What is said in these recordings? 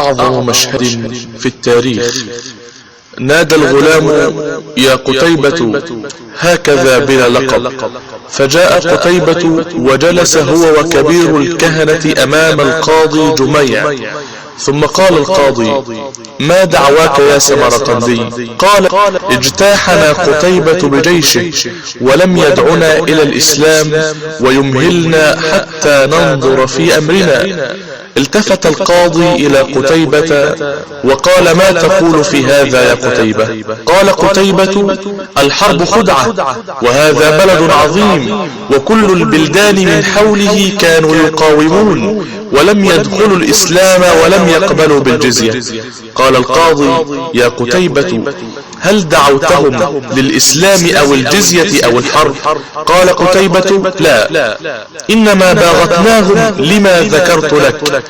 أعظم مشهد في التاريخ. نادى الغلام: يا قتيبة، هكذا بلا لقب. فجاء قتيبة وجلس هو وكبير الكهنة أمام القاضي جميع. ثم قال القاضي: ما دعواك يا سمرقندي؟ قال: اجتاحنا قتيبة بجيشه ولم يدعنا إلى الإسلام ويمهلنا حتى ننظر في أمرنا. التفت القاضي إلى قتيبة وقال: ما تقول في هذا يا قتيبة؟ قال قتيبة: الحرب خدعة، وهذا بلد عظيم، وكل البلدان من حوله كانوا يقاومون ولم يدخلوا الإسلام ولم يقبلوا بالجزية. قال القاضي: يا قتيبة، هل دعوتهم للإسلام أو الجزية أو الحرب؟ قال قتيبة: لا، إنما باغتناهم لما ذكرت لك.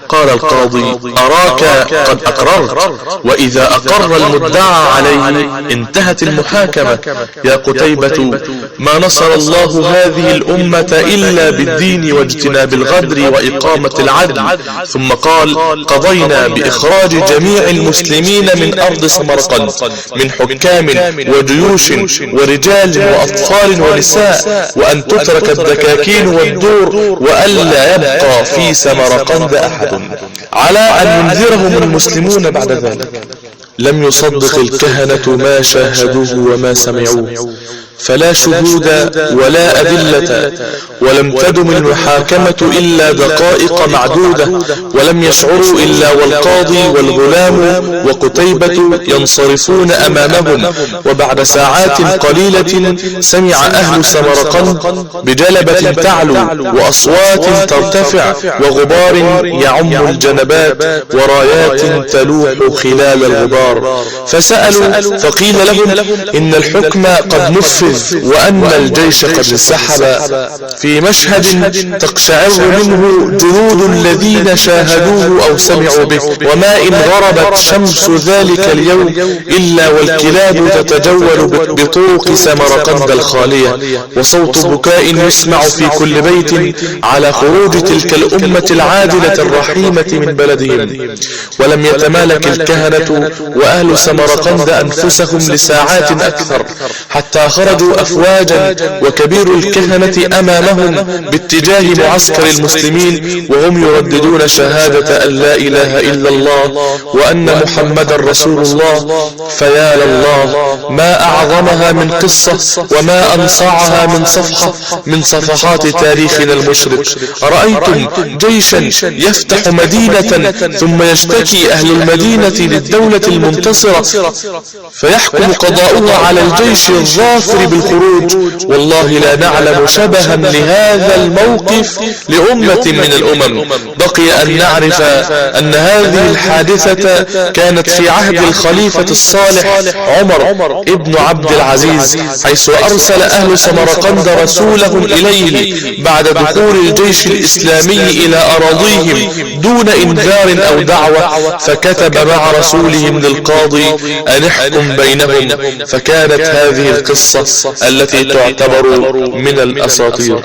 قال القاضي: أراك قد أقررت، وإذا أقر المدعى عليه انتهت المحاكمة. يا قتيبة، ما نصر الله هذه الأمة إلا بالدين واجتناب الغدر وإقامة العدل. ثم قال: قضينا بإخراج جميع المسلمين من أرض سمرقند من حكام وجيوش ورجال وأطفال ونساء، وأن تترك الدكاكين والدور، وألا يبقى في سمرقند أحد، على أن ينذرهم المسلمون بعد ذلك. لم يصدق الكهنة ما شاهدوه وما سمعوه، فلا شهود ولا أدلة، ولم تدم المحاكمة إلا دقائق معدودة، ولم يشعروا إلا والقاضي والغلام وقتيبة ينصرفون أمامهم. وبعد ساعات قليلة سمع أهل سمرقند بجلبة تعلو وأصوات ترتفع وغبار يعم الجنبات ورايات تلوح خلال الغبار، فسألوا فقيل لهم: إن الحكم قد نفذ وأن الجيش قد انسحب. في مشهد تقشعر منه جلود الذين شاهدوه أو سمعوا به. وما إن غربت شمس ذلك اليوم إلا والكلاب تتجول بطرق سمرقند الخالية، وصوت بكاء يسمع في كل بيت على خروج تلك الأمة العادلة الرحيمة من بلدهم. ولم يتمالك الكهنة وأهل سمرقند أنفسهم لساعات أكثر، حتى خرجوا أفواجا وكبير الكهنة أمامهم باتجاه معسكر المسلمين وهم يرددون شهادة أن لا إله إلا الله وأن محمد رسول الله. فيا لله، ما أعظمها من قصة وما أنصعها من صفحة من صفحات تاريخنا المشرق. رأيتم جيشا يفتح مدينة ثم يشتكي أهل المدينة للدولة المنتصرة فيحكم قضاؤها على الجيش الظافر بالخروج. والله لا نعلم شبها لهذا الموقف لأمة من الأمم. بقي أن نعرف أن هذه الحادثة كانت في عهد الخليفة الصالح عمر ابن عبد العزيز، حيث أرسل أهل سمرقند رسولهم إليه بعد دخول الجيش الإسلامي إلى أراضيهم دون إنذار أو دعوة، فكتب مع رسولهم للقاضي أن احكم بينهم. فكانت هذه القصة التي تعتبر من الأساطير.